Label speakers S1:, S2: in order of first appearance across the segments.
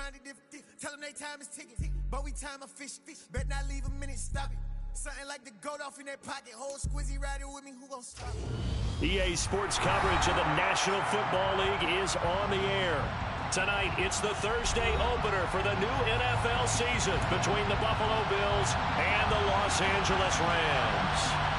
S1: grind it different. Tell them they time is ticking, but we time a fish. Bet not leave a minute, stop it. Something like the goat off in that pocket. Whole squizzy riding with me, who gon' stop it?
S2: EA Sports coverage of the National Football League is on the air. Tonight, it's the Thursday opener for the new NFL season between the Buffalo Bills and the Los Angeles Rams.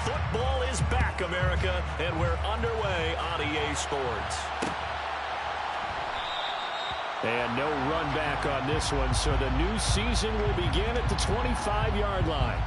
S2: Football is back, America, and we're underway on EA Sports. And no run back on this one, so the new season will begin at the 25-yard line.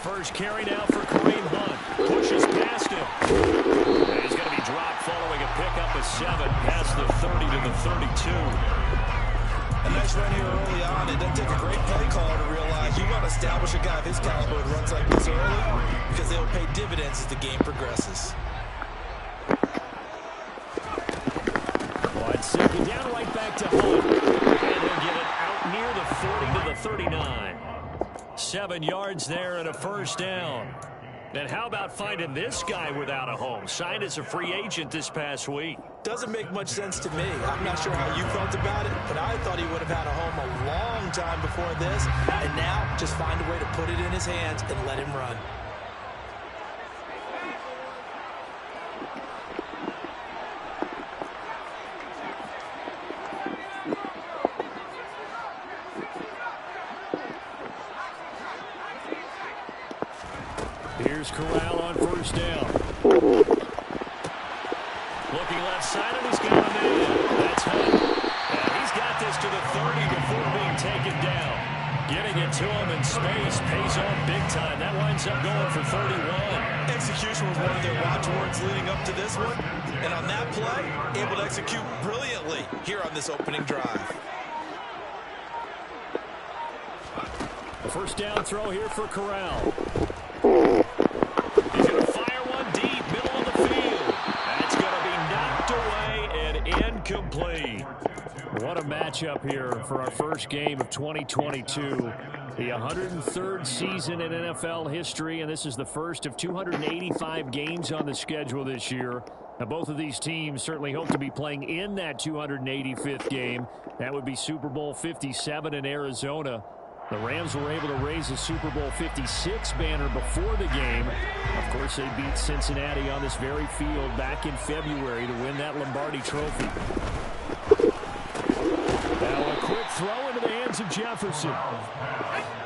S2: First carry now for Kareem Hunt. Pushes past him. And he's going to be dropped following a pickup of 7 past the 30 to the 32.
S3: A nice run here early on. It doesn't take a great play caller to realize you want to establish a guy of his caliber who runs like this early because they'll pay dividends as the game progresses.
S2: Well, it's second down right back to Hunt. And he'll get it out near the 40 to the 39. 7 yards there and a first down. And how about finding this guy without a home? Signed as a free agent this past week.
S3: Doesn't make much sense to me. I'm not sure how you felt about it, but I thought he would have had a home a long time before this. And now just find a way to put it in his hands and let him run.
S2: Here's Corral on first down. Looking left side, and he's got a man. That's Hunt. And he's got this to the 30 before being taken down. Getting it to him in space pays off big time. That winds up going for 31.
S3: Execution was one of their watchwords leading up to this one. And on that play, able to execute brilliantly here on this opening drive.
S2: The first down throw here for Corral. He's going to fire one deep, middle of the field. That's going to be knocked away and incomplete. What a matchup here for our first game of 2022. The 103rd season in NFL history, and this is the first of 285 games on the schedule this year. Now, both of these teams certainly hope to be playing in that 285th game. That would be Super Bowl 57 in Arizona. The Rams were able to raise a Super Bowl 56 banner before the game. Of course, they beat Cincinnati on this very field back in February to win that Lombardi Trophy. Now a quick throw into the hands of Jefferson.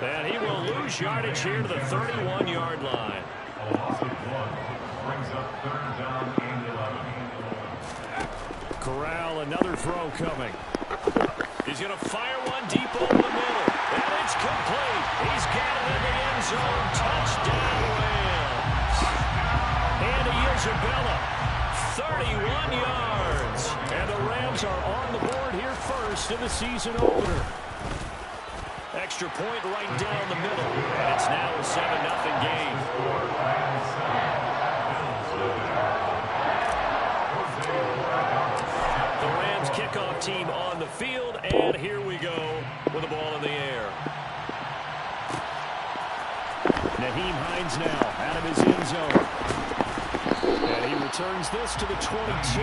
S2: And he will lose yardage here to the 31-yard line. Corral, another throw coming. He's going to fire one deep over the middle. And it's complete. He's got it in the end zone. Touchdown, Rams. Andy Isabella, 31 yards. And the Rams are on the board here first in the season opener. Extra point right down the middle. And it's now a 7-0 game. The Rams kickoff team on the field, and here we go with the ball in the air. Nyheim Hines now out of his end zone. And he returns this to the 22.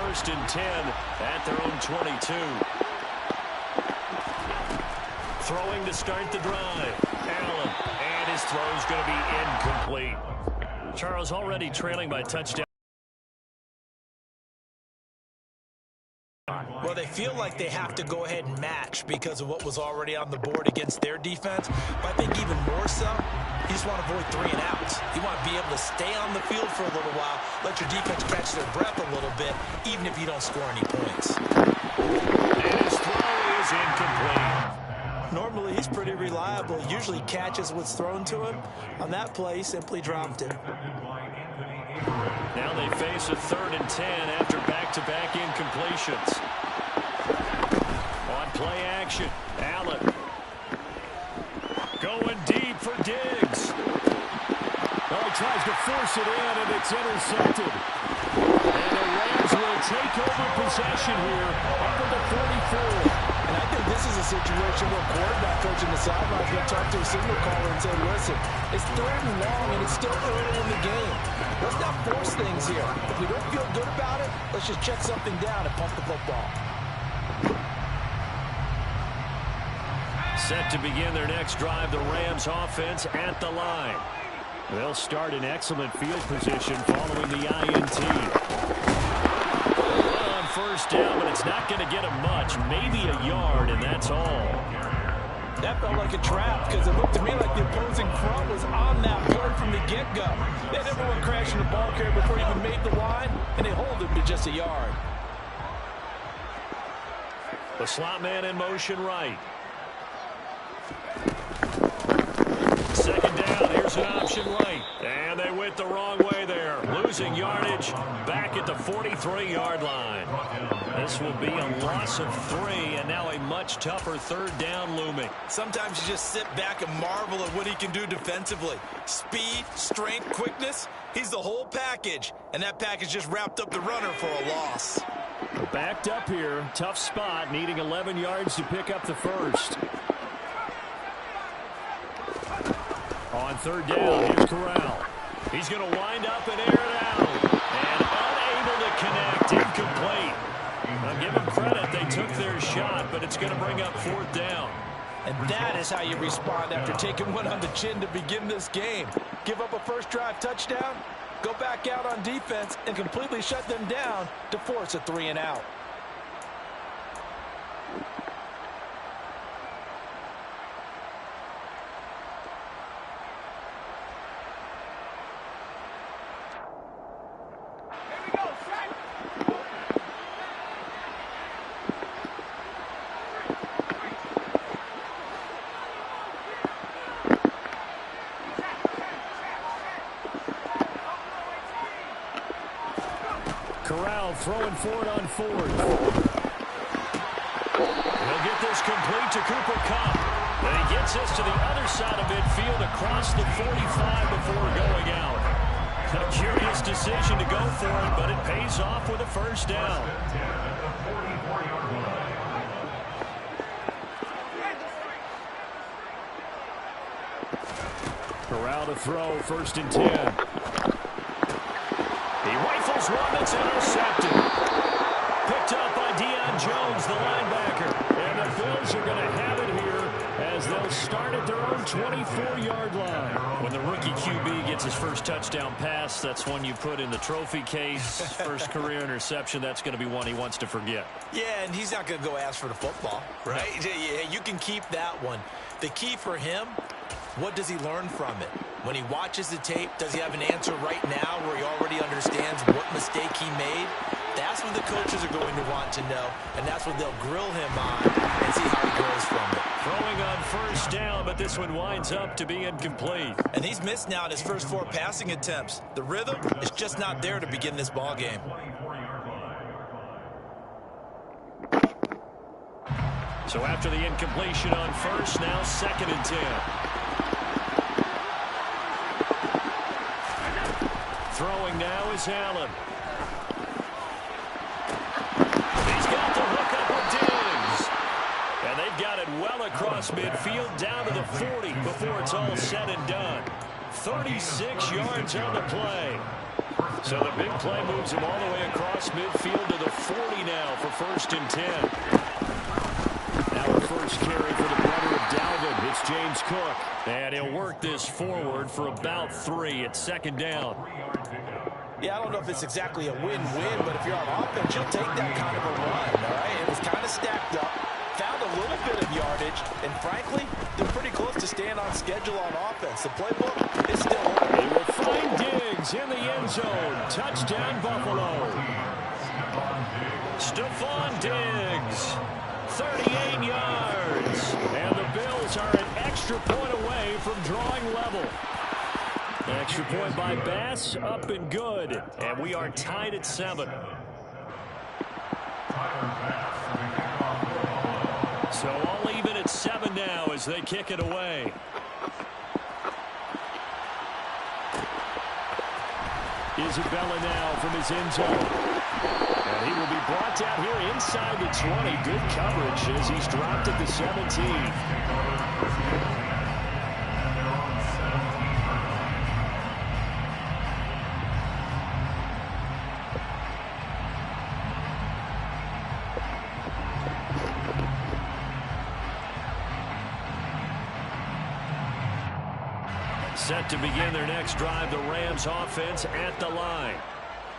S2: first and 10 at their own 22. Throwing to start the drive. Allen, and his throw's going to be incomplete. Charles already trailing by touchdown.
S3: Well, they feel like they have to go ahead and match because of what was already on the board against their defense. But I think even more so, you just want to avoid 3 and outs. You want to be able to stay on the field for a little while, let your defense catch their breath a little bit, even if you don't score any points.
S2: And his throw is incomplete.
S3: Normally, he's pretty reliable. Usually catches what's thrown to him. On that play, he simply dropped it.
S2: Now they face a 3rd and 10 after back-to-back incompletions. On play action, Allen. Going deep for Diggs. Oh, he tries to force it in, and it's intercepted. And the Rams will take over possession here up at the 44.
S3: And I think this is a situation where quarterback coach in the sideline is going to talk to a signal caller and say, listen, it's 3rd and long, and it's still early in the game. Let's not force things here. If we don't feel good about it, let's just check something down and pump the football.
S2: Set to begin their next drive, the Rams offense at the line. They'll start in excellent field position following the INT. On first down, but it's not going to get them much. Maybe a yard, and that's all.
S3: That felt like a trap because it looked to me like the opposing front was on that play from the get-go. They had everyone crashing the ball carrier before he even made the line, and they hold him to just a yard.
S2: The slot man in motion right. Second down, here's an option right. And they went the wrong way there. Losing yardage back at the 43-yard line. This will be a loss of 3, and now a much tougher 3rd down looming.
S3: Sometimes you just sit back and marvel at what he can do defensively. Speed, strength, quickness, he's the whole package. And that package just wrapped up the runner for a loss.
S2: Backed up here, tough spot, needing 11 yards to pick up the first. On 3rd down, here's Corral. He's going to wind up and air it out. And unable to connect, incomplete. Now give them credit, they took their shot, but it's going to bring up 4th down.
S3: And that is how you respond after taking one on the chin to begin this game. Give up a first drive touchdown, go back out on defense, and completely shut them down to force a 3 and out.
S2: Corral throwing for it on 4th. He'll get this complete to Cooper Kupp. And he gets this to the other side of midfield across the 45 before going out. A curious decision to go for it, but it pays off with a first down. Corral to throw, 1st and 10. He rifles one that's intercepted. Picked up by Deion Jones, the linebacker. And the Bills are going to have it here as they'll start at their own 24-yard line. When the rookie QB gets his first touchdown pass, that's one you put in the trophy case. First career interception, that's going to be one he wants to forget.
S3: Yeah, and he's not going to go ask for the football, right? No. Yeah, you can keep that one. The key for him, what does he learn from it? When he watches the tape, does he have an answer right now where he already understands what mistake he made? That's what the coaches are going to want to know, and that's what they'll grill him on and see how he grows from it.
S2: Throwing on first down, but this one winds up to be incomplete.
S3: And he's missed now in his first 4 passing attempts. The rhythm is just not there to begin this ball game.
S2: So after the incompletion on first, now 2nd and 10. Throwing now is Allen. He's got the hook up with Diggs. And they've got it well across midfield down to the 40 before it's all said and done. 36 yards on the play. So the big play moves him all the way across midfield to the 40 now for 1st and 10. Now a first carry for the brother of Dalvin. It's James Cook. And he'll work this forward for about 3 at 2nd down.
S3: Yeah, I don't know if it's exactly a win-win, but if you're on offense, you'll take that kind of a run, all right? It was kind of stacked up, found a little bit of yardage, and frankly, they're pretty close to staying on schedule on offense. The playbook is still open.
S2: He will find Diggs in the end zone. Touchdown, Buffalo. Stephon Diggs, 38 yards. And the Bills are an extra point away from drawing level. Extra point by Bass, up and good. And we are tied at 7. So all even at 7 now as they kick it away. Isabella now from his end zone. And he will be brought down here inside the 20. Good coverage as he's dropped at the 17. Set to begin their next drive, the Rams offense at the line.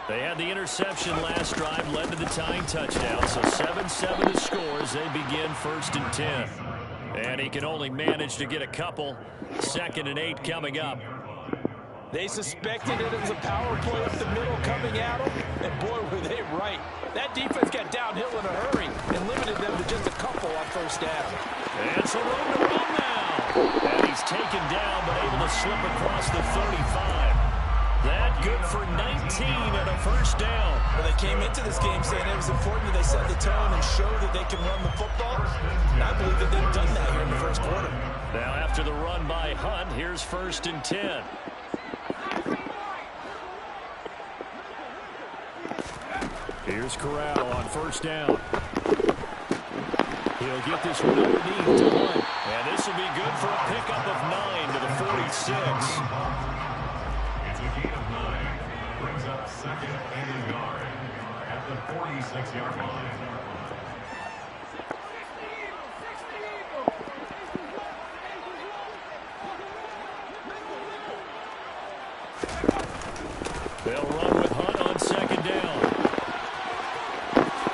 S2: They had the interception last drive, led to the tying touchdown, so 7-7 the score as they begin 1st and 10. And he can only manage to get a couple. 2nd and 8 coming up.
S3: They suspected it was a power play up the middle coming at them, and boy, were they right. That defense got downhill in a hurry and limited them to just a couple on 1st down.
S2: And some room to run now. And he's taken down, but able to slip across the 35. That good for 19 and a 1st down.
S3: Well, they came into this game saying it was important that they set the tone and show that they can run the football. And I believe that they've done that here in the 1st quarter.
S2: Now after the run by Hunt, here's 1st and 10. Here's Corral on 1st down. He'll get this one underneath to Hunt. And this will be good for a pickup of 9 to the 46.
S4: It's a gain of 9. Brings up 2nd and 9 at the 46-yard line.
S2: They'll run with Hunt on 2nd down.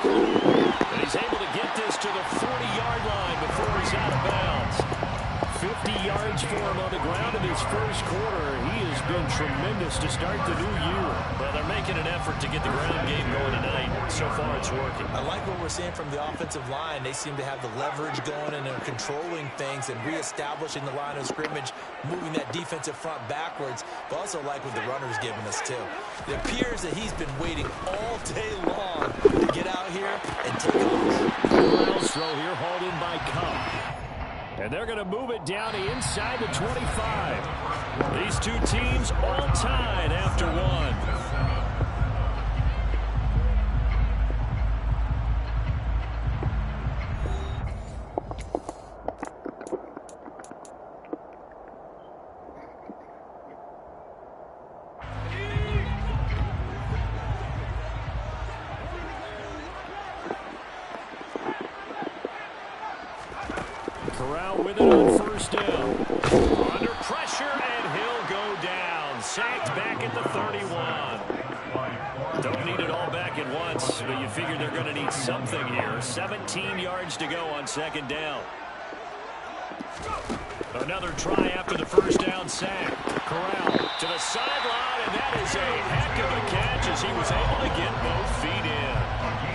S2: And he's able to get this to the 40-yard line before he's out of bounds. 50 yards for him on the ground in his 1st quarter. He has been tremendous to start the new year. Well, they're making an effort to get the ground game going tonight. So far, it's working.
S3: I like what we're seeing from the offensive line. They seem to have the leverage going, and they're controlling things and reestablishing the line of scrimmage, moving that defensive front backwards. But also like what the runner's giving us, too. It appears that he's been waiting all day long to get out here and take off.
S2: Corral's throw here hauled in by Cup. And they're going to move it down to inside the 25. These two teams all tied after 1. Corral with it on 1st down. Under pressure, and he'll go down. Sacked back at the 31. Don't need it all back at once, but you figure they're going to need something here. 17 yards to go on 2nd down. Another try after the 1st down sack. Corral to the sideline, and that is a heck of a catch as he was able to get both feet in.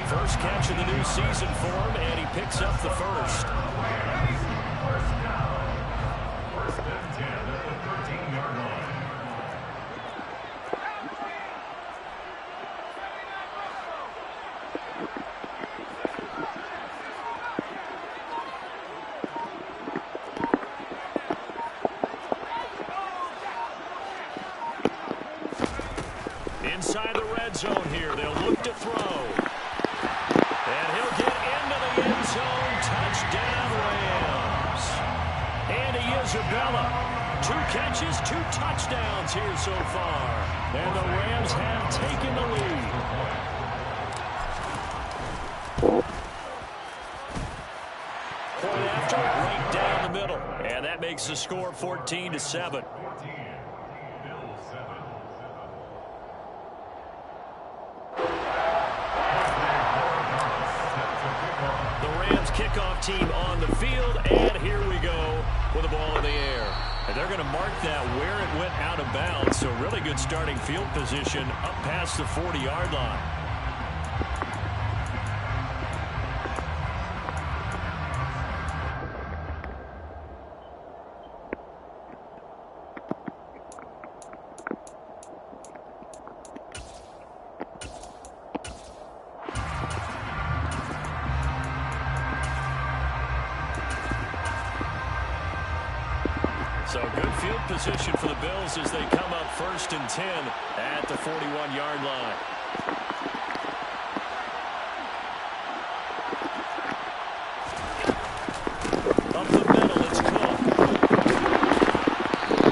S2: First catch of the new season for him, and he picks up the 1st. Inside the red zone here, they'll look to throw. And he'll get into the end zone. Touchdown, Rams. And he is Isabella. 2 catches, 2 touchdowns here so far. And the Rams have taken the lead. Point after, right down the middle. And that makes the score 14-7. The Rams kickoff team on the field, and here we go with the ball in the air. And they're going to mark that where it went out of bounds, so really good starting field position up past the 40-yard line. So good field position for the Bills as they come up 1st and 10 at the 41-yard line. Up the middle, it's Cook.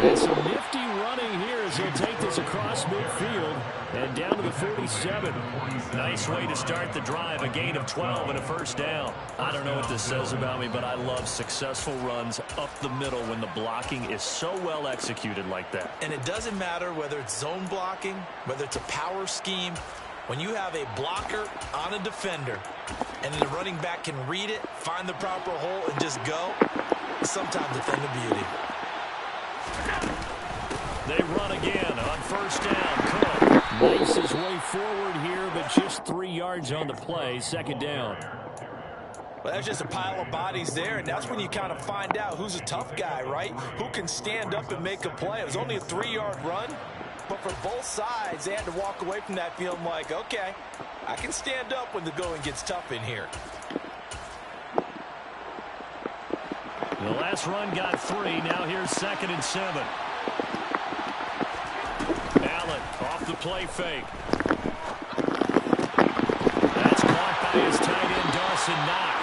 S2: And some nifty running here as he'll take this across midfield and down to the 47. Nice way to start the drive, a gain of 12 and a 1st down. I don't know what this says about me, but I love successful runs up the middle when the blocking is so well executed like that.
S3: And it doesn't matter whether it's zone blocking, whether it's a power scheme. When you have a blocker on a defender and the running back can read it, find the proper hole, and just go, it's sometimes a thing of beauty.
S2: They run again on 1st down. Cook makes his way forward here, but just 3 yards on the play. 2nd down.
S3: Well, that's just a pile of bodies there, and that's when you kind of find out who's a tough guy, right? Who can stand up and make a play. It was only a 3-yard run, but for both sides, they had to walk away from that feeling like, okay, I can stand up when the going gets tough in here.
S2: The last run got 3. Now here's 2nd and 7. Allen off the play fake. That's caught by his tight end, Dawson Knox.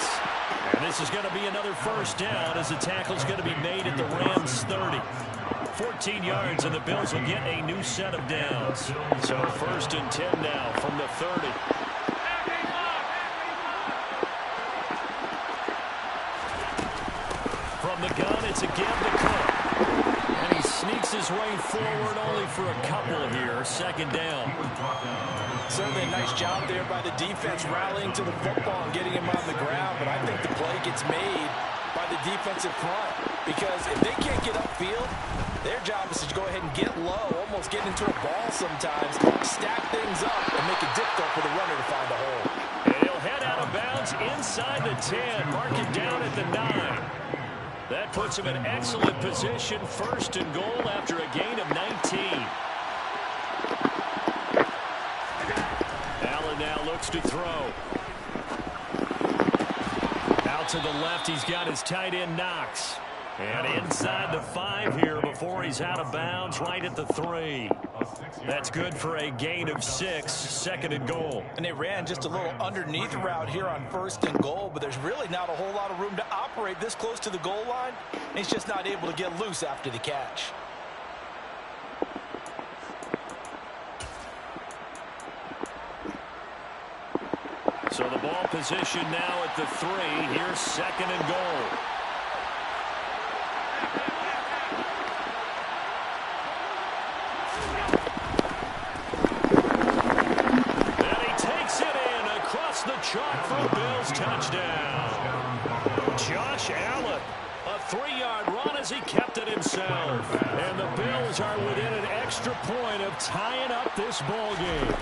S2: And this is going to be another 1st down as the tackle's going to be made at the Rams' 30. 14 yards, and the Bills will get a new set of downs. So 1st and 10 now from the 30. From the gun, it's again to Cook. And he sneaks his way forward only for a couple here. 2nd down.
S3: Certainly a nice job there by the defense rallying to the football and getting him on the ground. But I think the play gets made by the defensive front. Because if they can't get upfield, their job is to go ahead and get low, almost get into a ball sometimes, stack things up, and make it difficult for the runner to find a hole.
S2: And he'll head out of bounds inside the 10, mark it down at the 9. That puts him in excellent position, 1st and goal after a gain of 19. Allen now looks to throw. Out to the left, he's got his tight end, Knox. And inside the 5 here before he's out of bounds, right at the 3. That's good for a gain of 6, 2nd and goal.
S3: And they ran just a little underneath route here on 1st and goal, but there's really not a whole lot of room to operate this close to the goal line. He's just not able to get loose after the catch.
S2: So the ball position now at the 3. Here's 2nd and goal. Chalk for a Bills touchdown. Josh Allen, a 3-yard run as he kept it himself. And the Bills are within an extra point of tying up this ball game.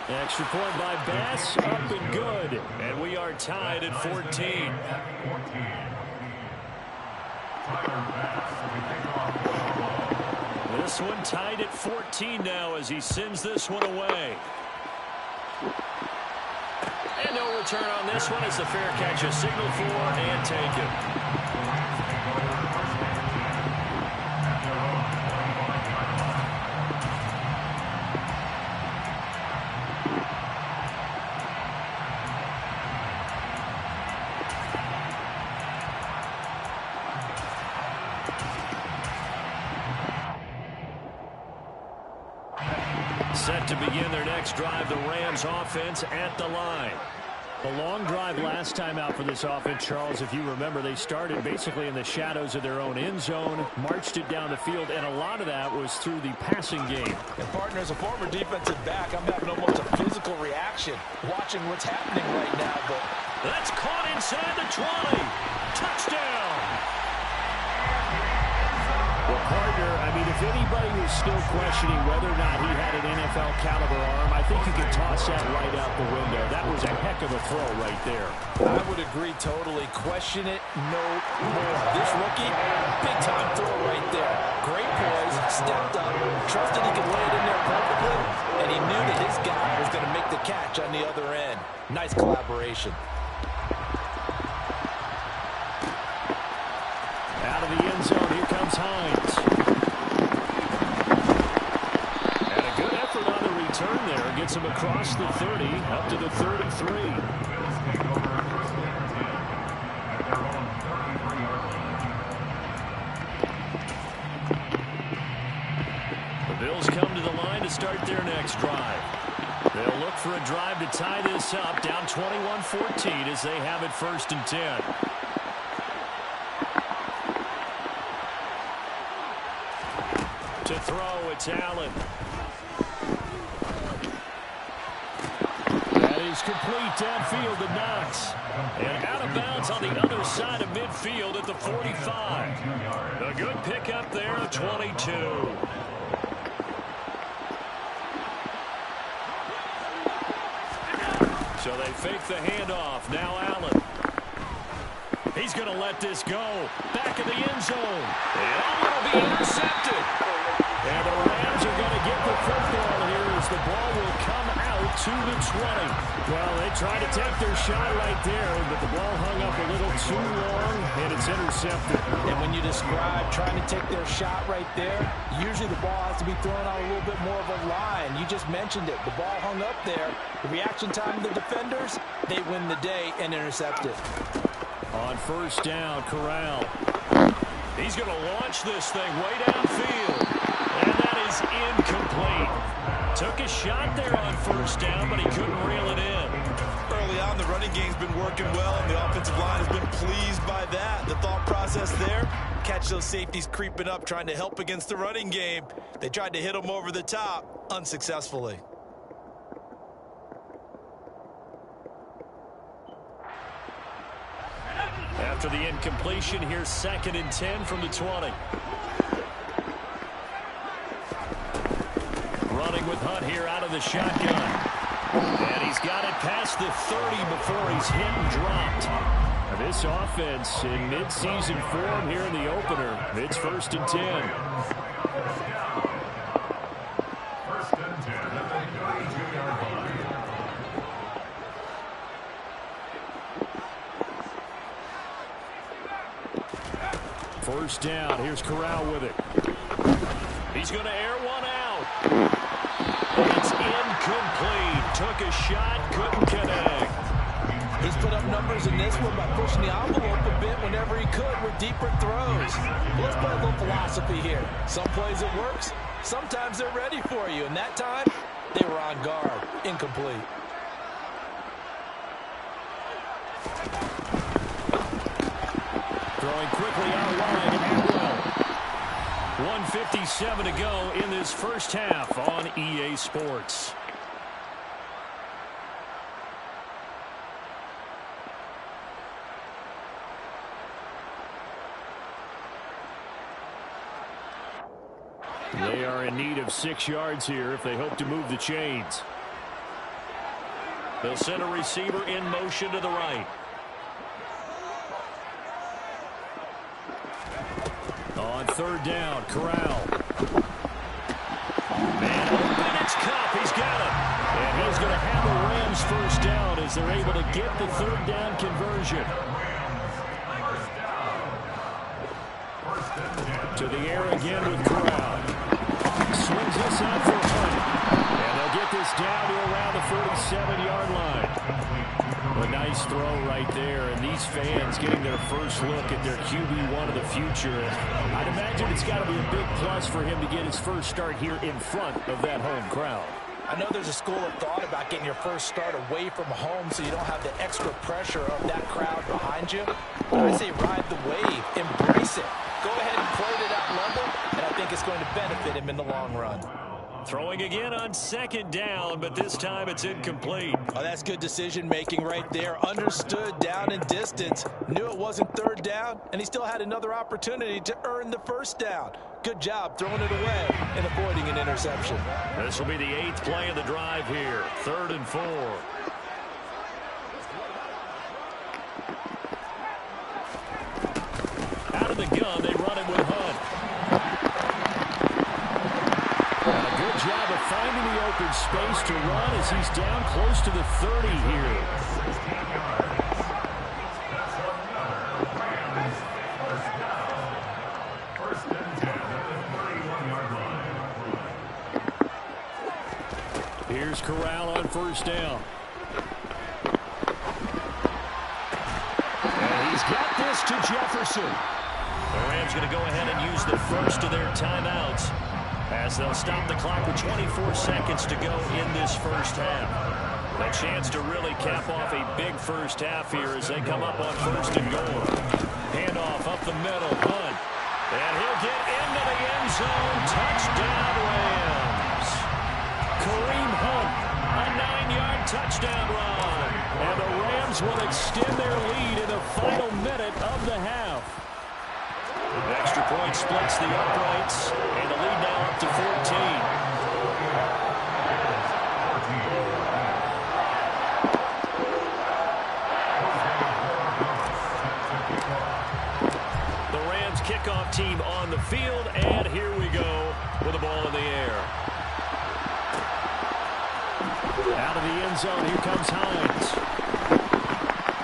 S2: Extra point by Bass, up and good. And we are tied at 14. This one tied at 14 now as he sends this one away. And no return on this one as the fair catch is signaled for and taken. Set to begin their next drive, the Rams offense at the line. The long drive last time out for this offense, Charles, if you remember, they started basically in the shadows of their own end zone, marched it down the field, and a lot of that was through the passing game.
S3: And partner, as a former defensive back, I'm having almost a physical reaction watching what's happening right now. But
S2: that's caught inside the 20. Touchdown. Well, partner, I mean, if anybody was still questioning whether or not he had an NFL caliber arm, I think you can toss that right out the window. That was a heck of a throw right there.
S3: I would agree totally. Question it no more. This rookie, big-time throw right there. Great poise, stepped up, trusted he could lay it in there perfectly, and he knew that his guy was going to make the catch on the other end. Nice collaboration.
S2: Out of the end zone, here comes Hines. And a good effort on the return there. Gets him across the 30, up to the 33. The Bills come to the line to start their next drive. They'll look for a drive to tie this up, down 21-14 as they have it 1st and 10. To throw, it's Allen. That is complete downfield to Knox. And out of bounds on the other side of midfield at the 45. A good pickup there of 22. So they fake the handoff. Now Allen. He's going to let this go. Back in the end zone. And it'll be intercepted. And the Rams are going to get the football here as the ball will come out to the 20. Well, they tried to take their shot right there, but the ball hung up a little too long, and it's intercepted.
S3: And when you describe trying to take their shot right there, usually the ball has to be thrown out a little bit more of a line. You just mentioned it. The ball hung up there. The reaction time of the defenders, they win the day and intercept it.
S2: On 1st down, Corral. He's going to launch this thing way downfield. And that is incomplete. Took a shot there on 1st down, but he couldn't reel it in.
S3: Early on, the running game's been working well, and the offensive line has been pleased by that. The thought process there, catch those safeties creeping up, trying to help against the running game. They tried to hit them over the top, unsuccessfully.
S2: After the incompletion, here's 2nd and 10 from the 20. Running with Hunt here out of the shotgun. And he's got it past the 30 before he's hit and dropped. Now this offense in mid-season form here in the opener. It's 1st and 10. First down. Here's Corral with it. He's going to air one out. It's incomplete. Took a shot, couldn't connect.
S3: He's put up numbers in this one by pushing the envelope a bit whenever he could with deeper throws. But let's play a little philosophy here. Some plays it works. Sometimes they're ready for you. And that time, they were on guard. Incomplete.
S2: Throwing quickly out wide and well. 1:57 to go in this first half on EA Sports. They are in need of 6 yards here if they hope to move the chains. They'll send a receiver in motion to the right. On 3rd down, Corral. Man open, it's Cup. He's got it. And he's going to have the Rams 1st down as they're able to get the 3rd down conversion. To the air again with Corral. Swings this out for Hunt. And they'll get this down to around the 47-yard line. A nice throw right there, and these fans getting their first look at their QB1 of the future. I'd imagine it's got to be a big plus for him to get his first start here in front of that home crowd.
S3: I know there's a school of thought about getting your first start away from home so you don't have the extra pressure of that crowd behind you. But I say ride the wave, embrace it. Go ahead and play to that level, and I think it's going to benefit him in the long run.
S2: Throwing again on second down, but this time it's incomplete.
S3: Oh, that's good decision-making right there. Understood down and distance. Knew it wasn't third down, and he still had another opportunity to earn the first down. Good job throwing it away and avoiding an interception.
S2: This will be the 8th play of the drive here. 3rd and 4. Out of the gun, they run it with Hunt. And a good job of finding the open space to run as he's down close to the 30 here. Here's Corral on first down. And he's got this to Jefferson. The Rams going to go ahead and use the first of their timeouts as they'll stop the clock with 24 seconds to go in this first half. A chance to really cap off a big first half here as they come up on 1st and goal. Handoff up the middle, Hunt. And he'll get into the end zone. Touchdown, Rams. Kareem Hunt, a 9-yard touchdown run. And the Rams will extend their lead in the final minute of the half. The extra point splits the uprights, and the lead now up to 14. The Rams kickoff team on the field, and here we go with the ball in the air. Out of the end zone, here comes Hines.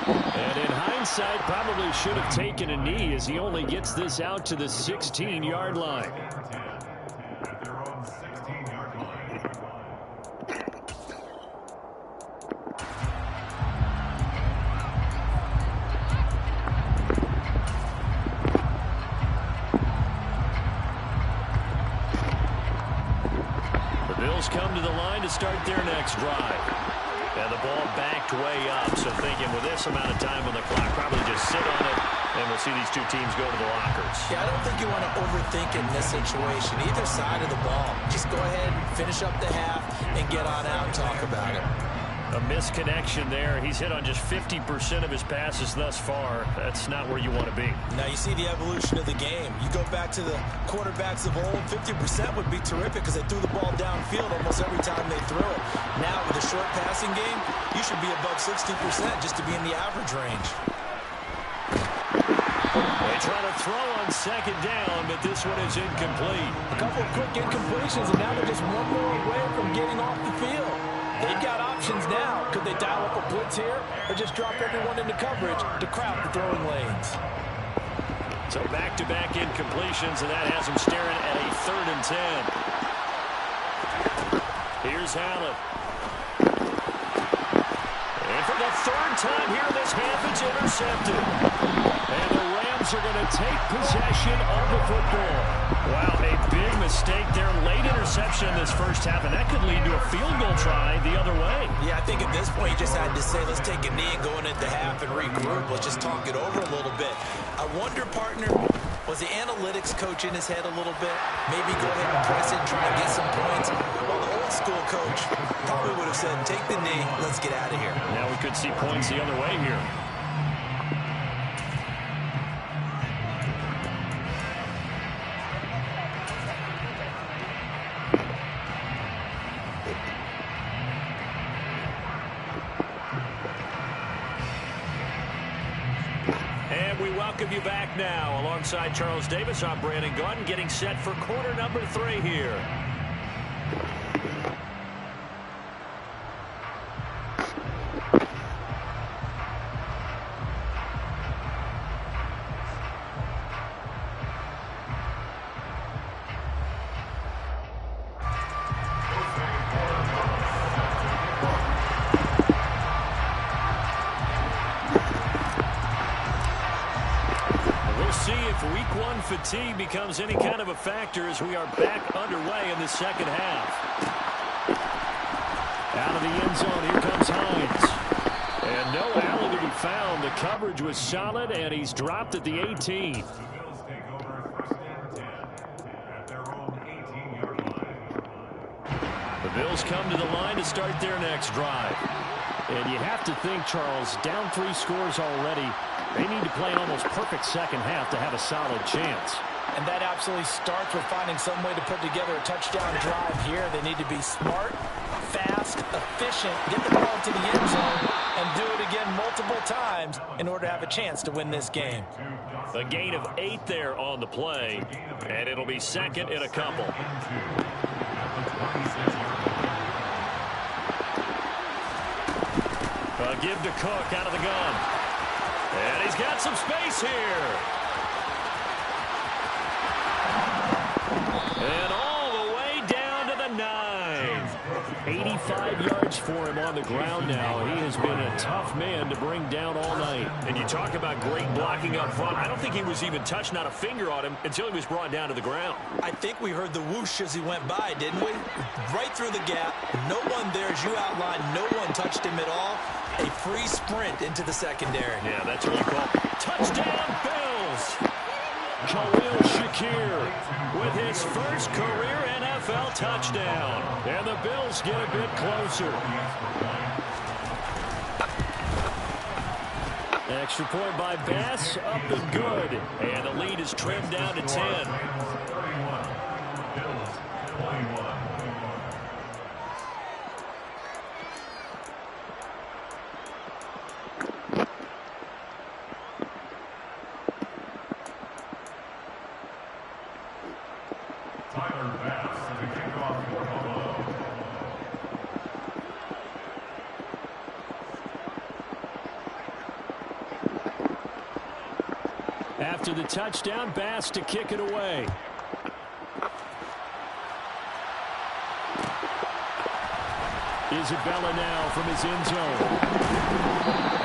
S2: And in hindsight, probably should have taken a knee as he only gets this out to the 16-yard line. The Bills come to the line to start their next drive. And the ball backed way up, so thinking with this amount of time on the clock, probably just sit on it, and we'll see these two teams go to the lockers.
S3: Yeah, I don't think you want to overthink in this situation. Either side of the ball. Just go ahead and finish up the half and get on out and talk about it.
S2: A misconnection there. He's hit on just 50% of his passes thus far. That's not where you want to be.
S3: Now you see the evolution of the game. You go back to the quarterbacks of old, 50% would be terrific because they threw the ball downfield almost every time they threw it. Now with a short passing game, you should be above 60% just to be in the average range.
S2: They try to throw on second down, but this one is incomplete.
S3: A couple of quick incompletions, and now they're just one more away from getting off the field. They've got options now. Could they dial up a blitz here or just drop everyone into coverage to crowd the throwing lanes?
S2: So back-to-back incompletions, and that has them staring at a 3rd and 10. Here's Allen. And for the 3rd time here in this half, it's intercepted. And the Rams are going to take possession of the football. Wow, a big mistake there. Late interception in this first half, and that could lead to a field goal try the other way.
S3: Yeah, I think at this point you just had to say, let's take a knee and go into the half and regroup. Let's just talk it over a little bit. I wonder, partner, was the analytics coach in his head a little bit? Maybe go ahead and press it and try and get some points. Well, the old school coach probably would have said, take the knee, let's get out of here.
S2: Now we could see points the other way here. Welcome you back now. Alongside Charles Davis, I'm Brandon Gunn, getting set for quarter number 3 here. Fatigue becomes any kind of a factor as we are back underway in the second half. Out of the end zone, here comes Hines. And no alley to be found. The coverage was solid, and he's dropped at the 18. The Bills come to the line to start their next drive. And you have to think, Charles, down 3 scores already. They need to play an almost perfect second half to have a solid chance.
S3: And that absolutely starts with finding some way to put together a touchdown drive here. They need to be smart, fast, efficient, get the ball into the end zone, and do it again multiple times in order to have a chance to win this game.
S2: A gain of 8 there on the play, and it'll be second and a couple. A give to Cook out of the gun. And he's got some space here. And all the way down to the 9. 85 yards for him on the ground now. He has been a tough man to bring down all night. And you talk about great blocking up front. I don't think he was even touched, not a finger on him, until he was brought down to the ground.
S3: I think we heard the whoosh as he went by, didn't we? Right through the gap. No one there, as you outlined. No one touched him at all. A free sprint into the secondary.
S2: Yeah, that's what you call touchdown Bills. Khalil Shakir with his first career NFL touchdown. And the Bills get a bit closer. Extra point by Bass, up and good. And the lead is trimmed down to 10. After the touchdown, Bass to kick it away. Isabella now from his end zone.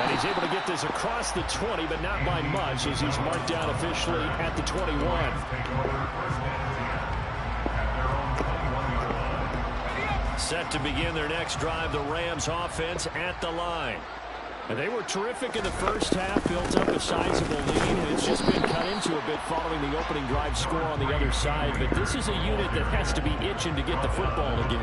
S2: And he's able to get this across the 20, but not by much, as he's marked down officially at the 21. Set to begin their next drive, the Rams offense at the line. And they were terrific in the first half, built up a sizable lead, and it's just been cut into a bit following the opening drive score on the other side. But this is a unit that has to be itching to get the football again.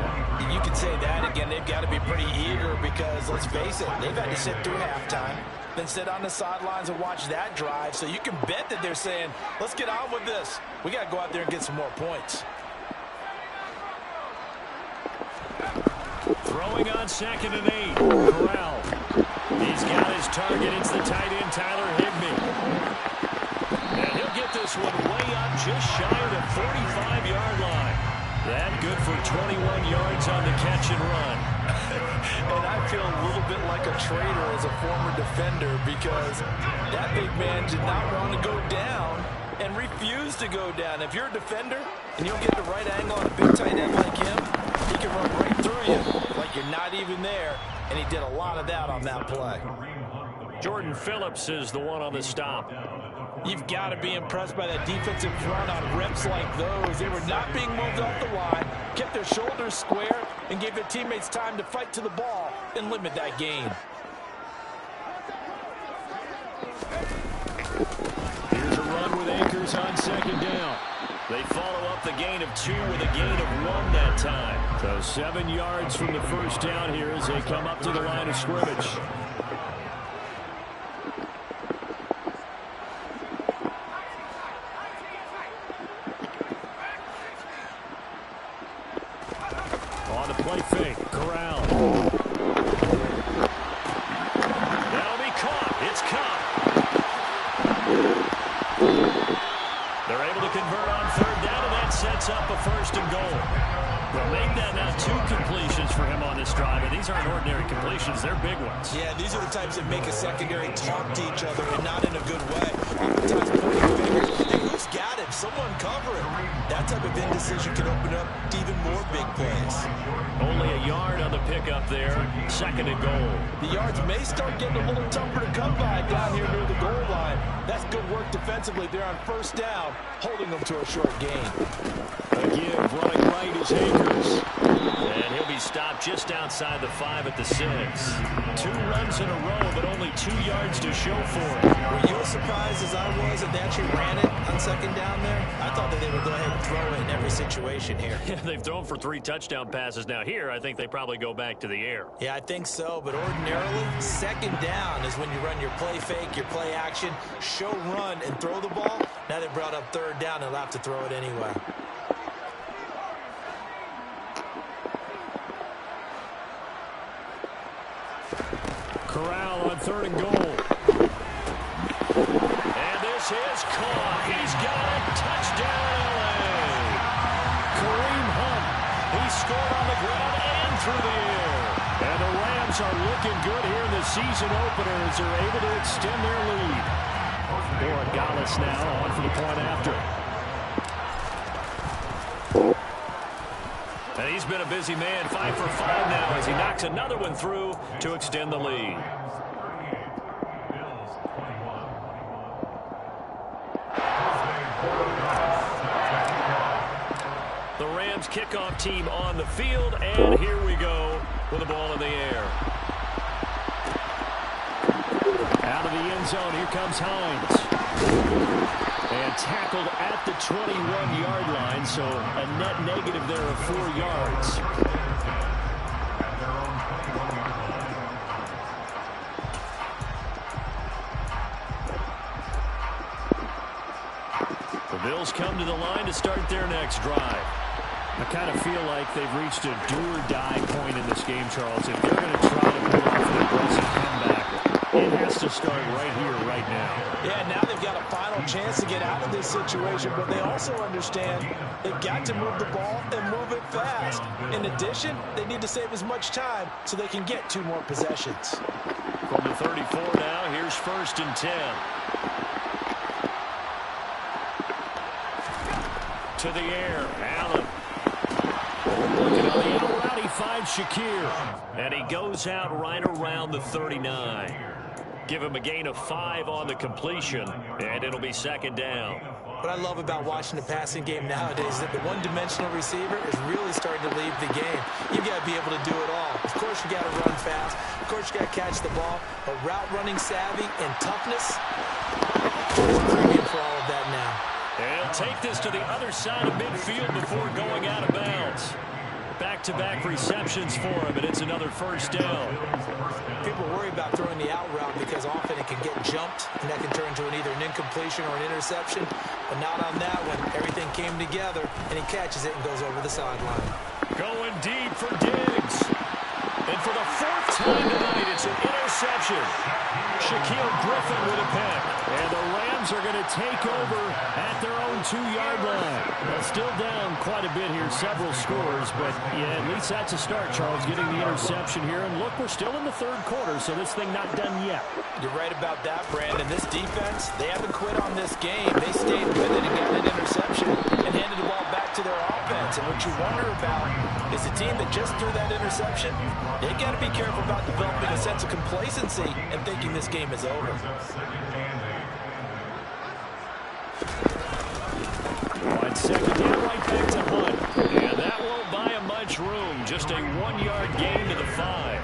S3: You can say that again. They've got to be pretty eager because, let's face it, they've had to sit through halftime, then sit on the sidelines and watch that drive. So you can bet that they're saying, let's get on with this. We got to go out there and get some more points.
S2: Throwing on 2nd and 8. Corral. He's got his target. It's the tight end, Tyler Higbee. And he'll get this one way up just shy of the 45-yard line. That good for 21 yards on the catch and run.
S3: And I feel a little bit like a traitor as a former defender because that big man did not want to go down and refused to go down. If you're a defender and you'll get the right angle on a big tight end like him, he can run right through you like you're not even there. And he did a lot of that on that play.
S2: Jordan Phillips is the one on the stop.
S3: You've got to be impressed by that defensive front on reps like those. They were not being moved off the line, kept their shoulders square, and gave their teammates time to fight to the ball and limit that gain.
S2: Here's a run with Akers on 2nd down. They follow up the gain of 2 with a gain of 1 that time. So 7 yards from the first down here as they come up to the line of scrimmage. On the play fake, Corral. That'll be caught. It's caught. They're able to convert on 3rd down, and that sets up a 1st and goal. They'll make that now 2 completions for him on this drive, and these aren't ordinary completions. They're big ones.
S3: Yeah, these are the types that make a secondary talk to each other and not in a good way. Oftentimes pointing fingers. Hey, who's got it? Someone cover it. That type of indecision can open up to even more big plays.
S2: Only a yard on the pickup there. 2nd and goal.
S3: The yards may start getting a little tougher to come by down here near the goal line. That's good work defensively there on first down, holding them to a short gain.
S2: Again, running right is Akers. And he'll be stopped just outside the 5 at the 6. 2 runs in a row, but only 2 yards to show for it.
S3: Were you as surprised as I was that they actually ran it on second down there? I thought that they would go ahead and throw it in every situation here.
S2: Yeah, they've thrown for 3 touchdown passes. Now here, I think they probably go back to the air.
S3: Yeah, I think so, but ordinarily, second down is when you run your play fake, your play action, show run, and throw the ball. Now they brought up third down, they'll have to throw it anyway.
S2: Corral on 3rd and goal. And this is caught. He's got a touchdown, LA. Kareem Hunt. He scored on the ground and through the air. And the Rams are looking good here in the season opener as they're able to extend their lead. Borregales now on for the point after. And he's been a busy man, 5 for 5 now as he knocks another one through to extend the lead. The Rams kickoff team on the field, and here we go with the ball in the air. Out of the end zone, here comes Hines. And tackled at the 21-yard line, so a net negative there of 4 yards. The Bills come to the line to start their next drive. I kind of feel like they've reached a do-or-die point in this game, Charles. If they're going to try to pull off an aggressive comeback, it has to start right here, right now.
S3: Yeah, now they've got a final chance to get out of this situation, but they also understand they've got to move the ball and move it fast. In addition, they need to save as much time so they can get 2 more possessions.
S2: From the 34 now, here's 1st and 10. To the air, Allen. Looking on the out route, he finds Shakir. And he goes out right around the 39. Give him a gain of 5 on the completion, and it'll be 2nd down.
S3: What I love about watching the passing game nowadays is that the one-dimensional receiver is really starting to leave the game. You've got to be able to do it all. Of course, you got to run fast. Of course, you got to catch the ball. But route running savvy and toughness, there's a premium for all of that now.
S2: And he'll take this to the other side of midfield before going out of bounds. Back-to-back receptions for him, and it's another 1st down.
S3: People worry about throwing the out route because often it can get jumped, and that can turn into either an incompletion or an interception. But not on that one. Everything came together, and he catches it and goes over the sideline.
S2: Going deep for Diggs. And for the 4th time tonight, it's an interception. Shaquille Griffin with a pick. And the Rams are going to take over at their own 2-yard line. Well, still down quite a bit here, several scores, but yeah, at least that's a start, Charles, getting the interception here. And look, we're still in the 3rd quarter, so this thing not done yet.
S3: You're right about that, Brandon. This defense, they haven't quit on this game. They stayed with it and got an interception and handed the ball back to their offense. And what you wonder about is the team that just threw that interception, they got to be careful about developing a sense of complacency and thinking this game is over.
S2: On 2nd down, right back to Hunt. And that won't buy him much room. Just a 1-yard gain to the 5.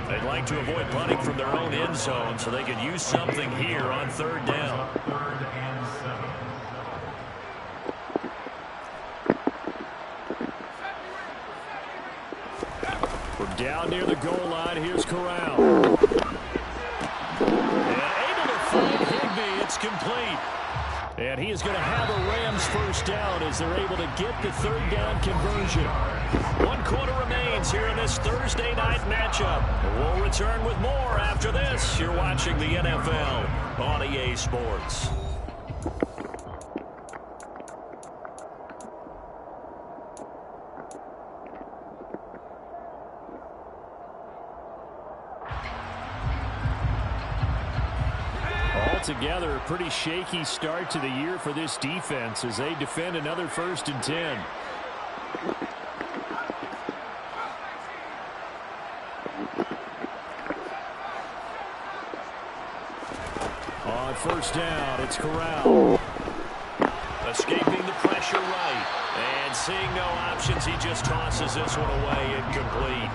S2: They'd like to avoid punting from their own end zone so they could use something here on 3rd down.
S4: 3rd and 7.
S2: We're down near the goal line. Here's Corral. And able to find Higbee. It's complete. And he is going to have a Rams 1st down as they're able to get the 3rd down conversion. 1 quarter remains here in this Thursday night matchup. We'll return with more after this. You're watching the NFL on EA Sports. Altogether, a pretty shaky start to the year for this defense as they defend another 1st and 10. On first down. It's Corral. Escaping the pressure right. And seeing no options, he just tosses this one away, incomplete.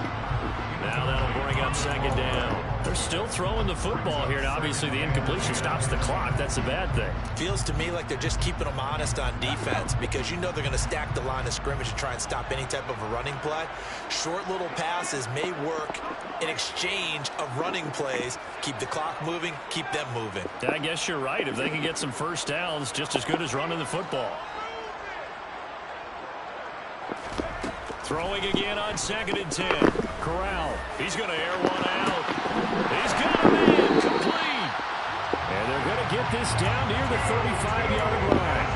S2: Now that'll bring up second down. They're still throwing the football here, and obviously the incompletion stops the clock. That's a bad thing.
S3: Feels to me like they're just keeping them honest on defense because you know they're going to stack the line of scrimmage and try and stop any type of a running play. Short little passes may work in exchange of running plays. Keep the clock moving, keep them moving.
S2: I guess you're right. If they can get some first downs, just as good as running the football. Throwing again on 2nd and 10. Corral. He's going to air one out. He's got him in. Complete. And they're going to get this down near the 35-yard line.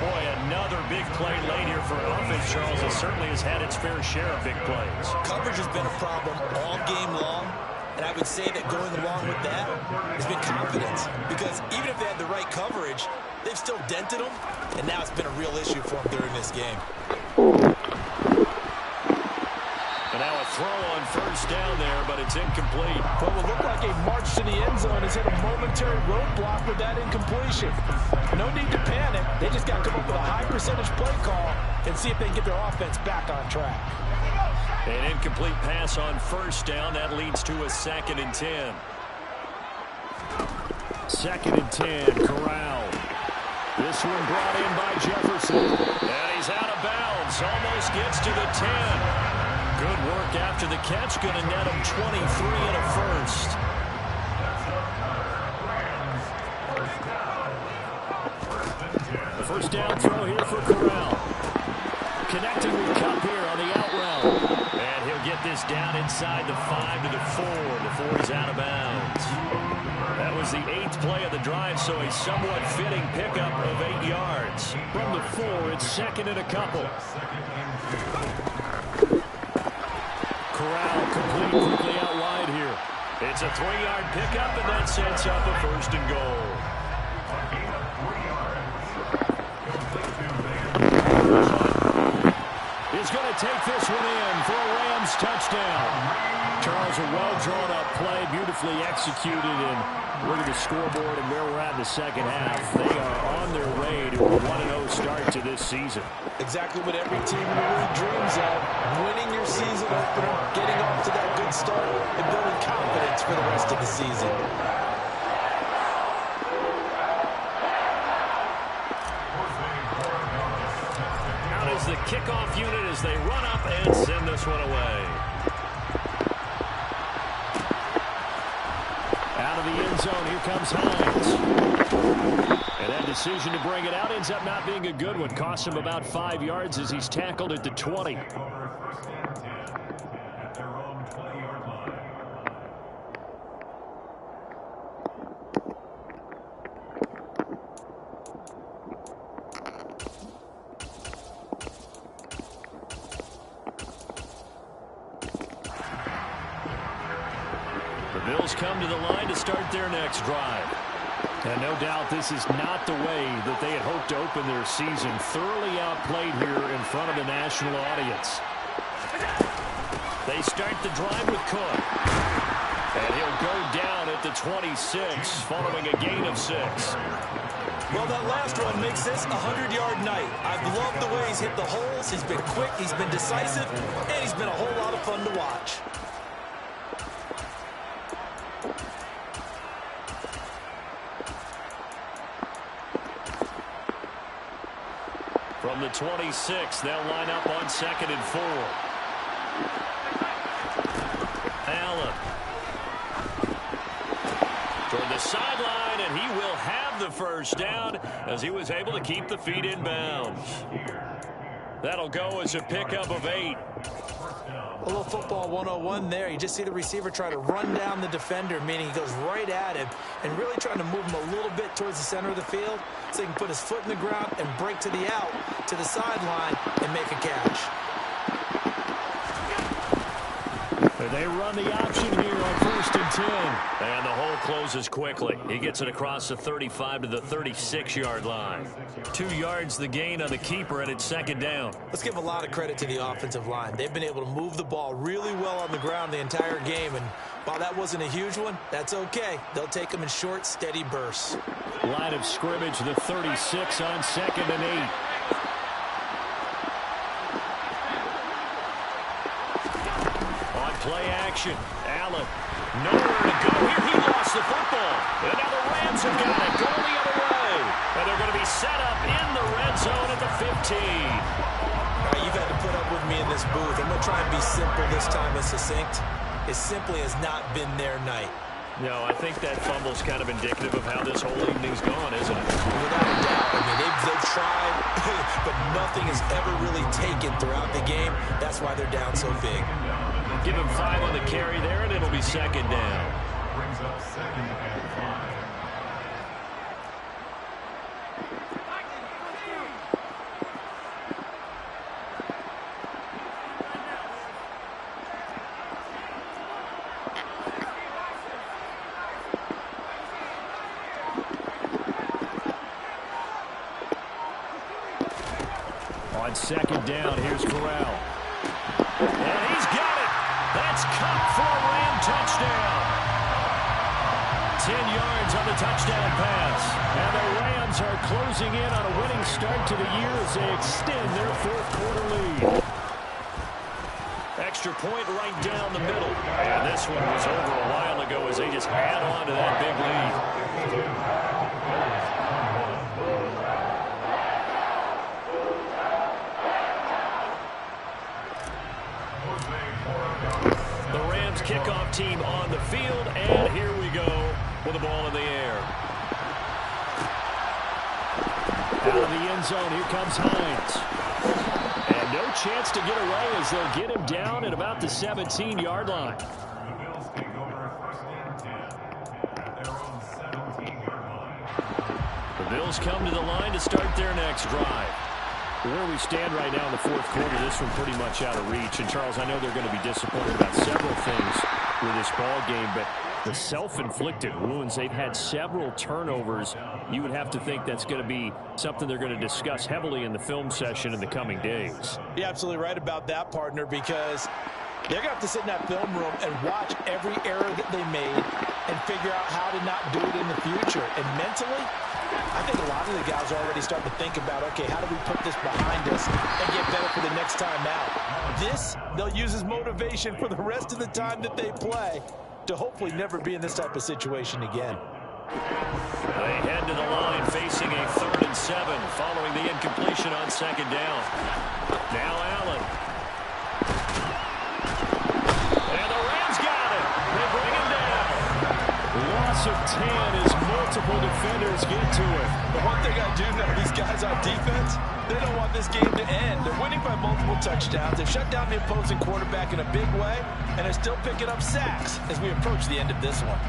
S2: Boy, another big play late here for offense, Charles. It certainly has had its fair share of big plays.
S3: Coverage has been a problem all game long. And I would say that going along with that has been confidence. Because even if they had the right coverage, they've still dented them. And now it's been a real issue for them during this game.
S2: And now a throw on first down there, but it's incomplete.
S5: What will look like a march to the end zone has hit a momentary roadblock with that incompletion. No need to panic. They just got to come up with a high percentage play call and see if they can get their offense back on track.
S2: An incomplete pass on first down. That leads to a 2nd and 10. 2nd and 10, Corral. This one brought in by Jefferson. And he's out of bounds. Almost gets to the 10. Good work after the catch. Going to net him 23 and a first. The first down throw here for Corral. Connecting with Cup here on the out route. And he'll get this down inside the 5 to the 4 before he's out of bounds. That was the 8th play of the drive, so a somewhat fitting pickup of 8 yards. From the 4, it's 2nd and a couple. Corral complete quickly out wide here. It's a 3-yard pickup, and that sets up a 1st and goal. He's going to take this one in for a Rams touchdown. Charles, a well-drawn-up play, beautifully executed, and look at the scoreboard and where we're at in the second half. They are on their way to a 1-0 start to this season.
S5: Exactly what every team in the league dreams of. Winning your season opener, getting off to that good start, and building confidence for the rest of the season.
S2: Out is the kickoff unit as they run up and send this one away. Out of the end zone, here comes Hines. And that decision to bring it out ends up not being a good one. Costs him about 5 yards as he's tackled at the 20. The Bills come to the line to start their next drive. And no doubt this is not the way that they had hoped to open their season. Thoroughly outplayed here in front of the national audience. They start the drive with Cook. And he'll go down at the 26, following a gain of 6.
S3: Well, that last one makes this a 100-yard night. I've loved the way he's hit the holes. He's been quick, he's been decisive, and he's been a whole lot of fun to watch.
S2: From the 26, they'll line up on 2nd and 4. Allen. Toward the sideline, and he will have the first down as he was able to keep the feet in bounds. That'll go as a pickup of 8.
S3: A little football 101 there. You just see the receiver try to run down the defender, meaning he goes right at him and really trying to move him a little bit towards the center of the field so he can put his foot in the ground and break to the out, to the sideline, and make a catch.
S2: They run the option here on 1st and 10. And the hole closes quickly. He gets it across the 35 to the 36-yard line. 2 yards the gain on the keeper, and it's 2nd down.
S3: Let's give a lot of credit to the offensive line. They've been able to move the ball really well on the ground the entire game, and While that wasn't a huge one, that's okay. They'll take them in short, steady bursts.
S2: Line of scrimmage, the 36 on 2nd and 8. On play action, Allen. Nowhere to go here. He lost the football. And now the Rams have got it. Going the other way. And they're going to be set up in the red zone at the 15.
S3: All right, you've had to put up with me in this booth. I'm going to try and be simple this time and succinct. It simply has not been their night.
S2: No, I think that fumble's kind of indicative of how this whole evening's gone, isn't it?
S3: Without a doubt. I mean, they've tried, but nothing has ever really taken throughout the game. That's why they're down so big.
S2: Give him 5 on the carry there, and it'll be 2nd down.
S4: Brings up 2nd and 5.
S2: On 2nd down, here's Corral. And he's got it. That's caught for a Ram touchdown. 10 yards on the touchdown pass. And the Rams are closing in on a winning start to the year as they extend their 4th quarter lead. Extra point right down the middle. And this one was over a while ago as they just add on to that big lead. Kickoff team on the field, and here we go with the ball in the air. Out of the end zone, here comes Hines. And no chance to get away as they'll get him down at about the 17-yard line.
S4: The Bills take over 1st and 10 at their own 17-yard line.
S2: The Bills come to the line to start their next drive. Where we stand right now in the 4th quarter, this one pretty much out of reach. And, Charles, I know they're going to be disappointed about several things with this ball game, but the self-inflicted wounds, they've had several turnovers. You would have to think that's going to be something they're going to discuss heavily in the film session in the coming days.
S5: You're absolutely right about that, partner, because they're going to have to sit in that film room and watch every error that they made and figure out how to not do it in the future. And mentally, I think a lot of the guys are already starting to think about, okay, how do we put this behind us and get better for the next time out? This, they'll use as motivation for the rest of the time that they play to hopefully never be in this type of situation again.
S2: They head to the line facing a 3rd and 7 following the incompletion on 2nd down. Now Allen. And the Rams got it. They bring him down. Loss of 10 as multiple defenders get to it.
S5: The one thing I do know, these guys on defense, they don't want this game to end. They're winning by multiple touchdowns. They've shut down the opposing quarterback in a big way, and they're still picking up sacks as we approach the end of this one.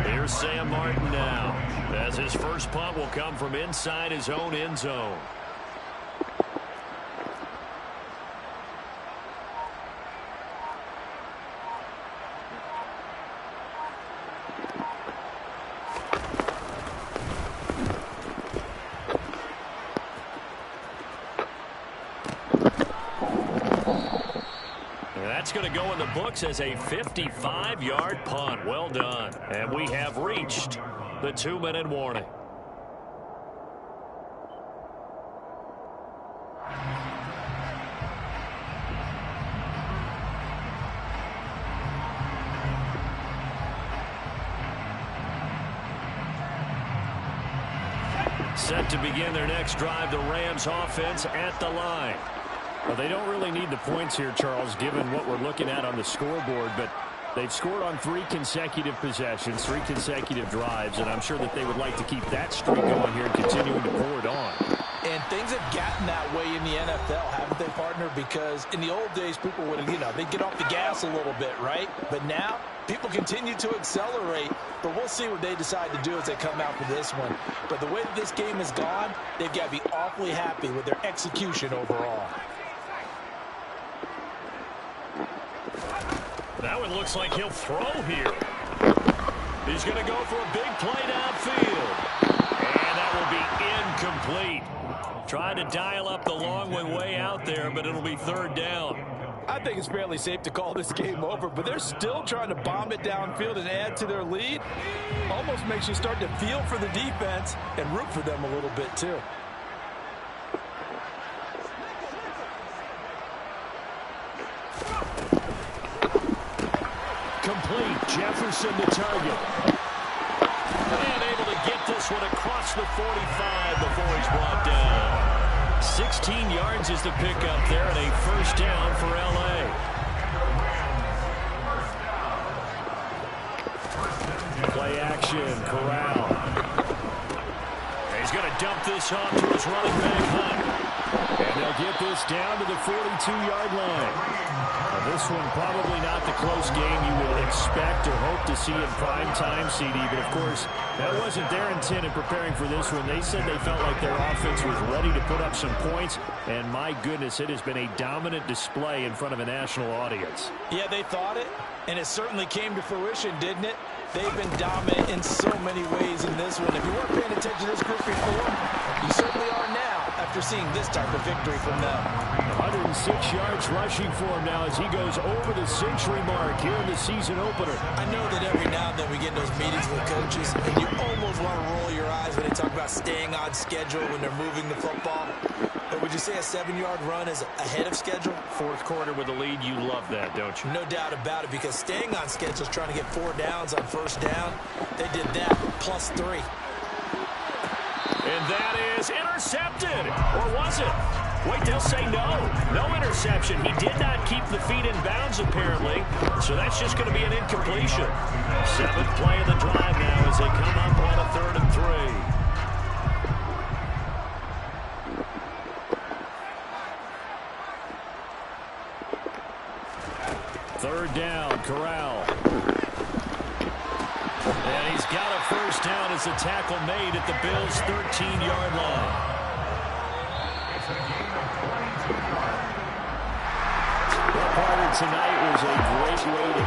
S2: Here's Sam Martin now, as his first punt will come from inside his own end zone. That's going to go in the books as a 55-yard punt. Well done. And we have reached the 2-minute warning. Set to begin their next drive, the Rams offense at the line. Well, they don't really need the points here, Charles, given what we're looking at on the scoreboard, but they've scored on 3 consecutive possessions, 3 consecutive drives, and I'm sure that they would like to keep that streak going here and continuing to pour it on.
S5: And things have gotten that way in the NFL, haven't they, partner? Because in the old days, people would, they'd get off the gas a little bit, right? But now, people continue to accelerate, but we'll see what they decide to do as they come out for this one. But the way that this game has gone, they've got to be awfully happy with their execution overall.
S2: That one looks like he'll throw here. He's going to go for a big play downfield. And that will be incomplete. Tried to dial up the long one way out there, but it'll be 3rd down.
S5: I think it's fairly safe to call this game over, but they're still trying to bomb it downfield and add to their lead. Almost makes you start to feel for the defense and root for them a little bit too.
S2: Complete. Jefferson the target. And able to get this one across the 45 before he's brought down. 16 yards is the pickup there, and a first down for L.A. Play action, Corral. He's going to dump this off to his running back, Hunt. And they'll get this down to the 42-yard line. Now, this one probably not the close game you would expect or hope to see in prime time, CD. But, of course, that wasn't their intent in preparing for this one. They said they felt like their offense was ready to put up some points. And, my goodness, it has been a dominant display in front of a national audience.
S5: Yeah, they thought it, and it certainly came to fruition, didn't it? They've been dominant in so many ways in this one. If you weren't paying attention to this group before, you certainly are now after seeing this type of victory from them.
S2: 106 yards rushing for him now as he goes over the century mark here in the season opener.
S5: I know that every now and then we get in those meetings with coaches, and you almost want to roll your eyes when they talk about staying on schedule when they're moving the football. But would you say a 7-yard run is ahead of schedule?
S2: Fourth quarter with a lead, you love that, don't you?
S5: No doubt about it, because staying on schedule is trying to get 4 downs on first down. They did that plus 3.
S2: And that is intercepted. Or was it? Wait, they'll say no. No interception. He did not keep the feet in bounds, apparently. So that's just going to be an incompletion. 7th play of the drive now as they come up on a 3rd and 3. Third down, Corral. And he's got a first down as the tackle made at the Bills' 13-yard line. Well, part of tonight was a great way to